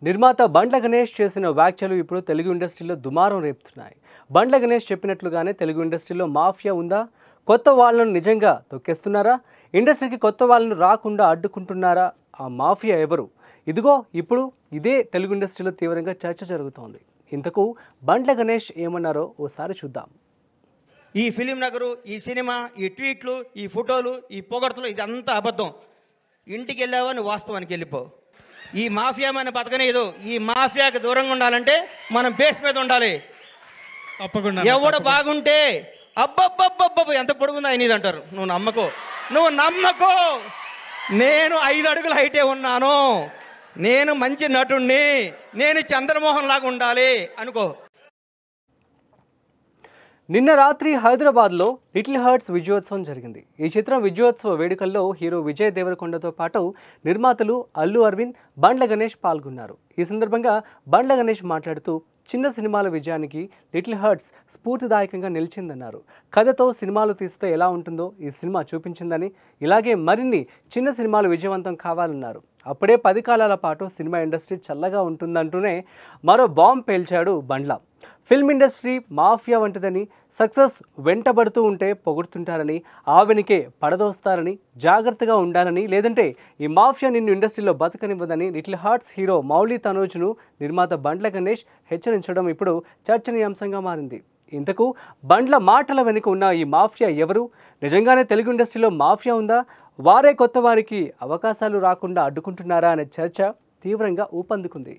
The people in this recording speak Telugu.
నిర్మాత బండ్ల గణేష్ చేసిన వ్యాఖ్యలు ఇప్పుడు తెలుగు ఇండస్ట్రీలో దుమారం రేపుతున్నాయి. బండ్ల గణేష్ చెప్పినట్లుగానే తెలుగు ఇండస్ట్రీలో మాఫియా ఉందా? కొత్త వాళ్ళను నిజంగా తొక్కేస్తున్నారా? ఇండస్ట్రీకి కొత్త వాళ్ళను రాకుండా అడ్డుకుంటున్నారా? ఆ మాఫియా ఎవరు? ఇదిగో ఇప్పుడు ఇదే తెలుగు ఇండస్ట్రీలో తీవ్రంగా చర్చ జరుగుతోంది. ఇంతకు బండ్ల గణేష్ ఏమన్నారో ఓసారి చూద్దాం. ఈ ఫిలిం నగరు, ఈ సినిమా, ఈ ట్వీట్లు, ఈ ఫోటోలు, ఈ పొగడ్తలు ఇదంతా అబద్ధం. ఇంటికి వెళ్ళావని వాస్తవానికి వెళ్ళిపో. ఈ మాఫియా మన బతకనేదు. ఈ మాఫియాకి దూరంగా ఉండాలంటే మనం బేస్ మీద ఉండాలి. తప్పకుండా ఎవడు బాగుంటే అబ్బబ్బబ్బబ్బ ఎంత పొడుగుందో ఆయన ఇది అంటారు. నువ్వు నమ్మకో. నేను 5 అడుగుల హైటే ఉన్నాను, నేను మంచి నటుణ్ణి, నేను చంద్రమోహన్ లాగా ఉండాలి అనుకో. నిన్న రాత్రి హైదరాబాద్లో లిటిల్ హార్ట్స్ విజయోత్సవం జరిగింది. ఈ చిత్రం విజయోత్సవ వేడుకల్లో హీరో విజయ్ దేవరకొండతో పాటు నిర్మాతలు అల్లు అరవింద్, బండ్ల గణేష్ పాల్గొన్నారు. ఈ సందర్భంగా బండ్ల గణేష్ మాట్లాడుతూ చిన్న సినిమాల విజయానికి లిటిల్ హార్ట్స్ స్ఫూర్తిదాయకంగా నిలిచిందన్నారు. కథతో సినిమాలు తీస్తే ఎలా ఉంటుందో ఈ సినిమా చూపించిందని, ఇలాగే మరిన్ని చిన్న సినిమాలు విజయవంతం కావాలన్నారు. అప్పుడే 10 కాలాల పాటు సినిమా ఇండస్ట్రీ చల్లగా ఉంటుందంటూనే మరో బాంబ్ పేల్చాడు బండ్ల. ఫిల్మ్ ఇండస్ట్రీ మాఫియా వంటిదని, సక్సెస్ వెంటబడుతూ ఉంటే పొగుడుతుంటారని, ఆవెనికే పడదోస్తారని, జాగ్రత్తగా ఉండాలని, లేదంటే ఈ మాఫియా నిన్ను ఇండస్ట్రీలో బతకనివ్వదని లిటిల్ హార్ట్స్ హీరో మౌలి తనోజ్ను నిర్మాత బండ్ల గణేష్ హెచ్చరించడం ఇప్పుడు చర్చనీయాంశంగా మారింది. ఇంతకు బండ్ల మాటల వెనుక ఉన్న ఈ మాఫియా ఎవరు? నిజంగానే తెలుగు ఇండస్ట్రీలో మాఫియా ఉందా? వారే కొత్త వారికి అవకాశాలు రాకుండా అడ్డుకుంటున్నారా అనే చర్చ తీవ్రంగా ఊపందుకుంది.